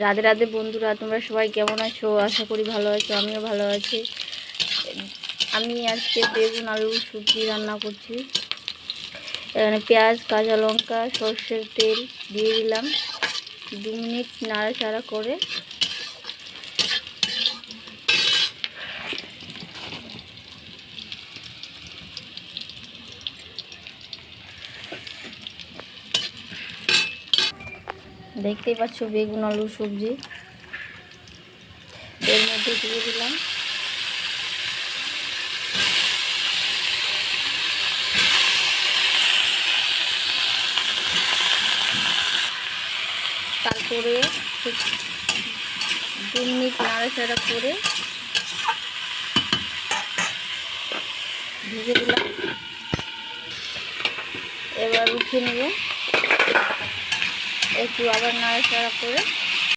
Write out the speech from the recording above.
রাধে রাধে বন্ধুরা, তোমরা সবাই কেমন আছো? আশা করি ভালো আছো, আমিও ভালো আছি। আমি আজকে বেগুন আলু সবজি রান্না করছি। এখানে পেঁয়াজ, কাঁচা লঙ্কা, সর্ষের তেল দিয়ে দিলাম। 2 মিনিট নাড়াচাড়া করে দেখতেই পাচ্ছ বেগুন আলু সবজি এর মধ্যে দিয়ে দিলাম। তারপরে 2 মিনিট নাড়াচাড়া করে ঢেকে দিলাম। এবার উঠিয়ে নেব, একটু আবার নাড়াচাড়া করে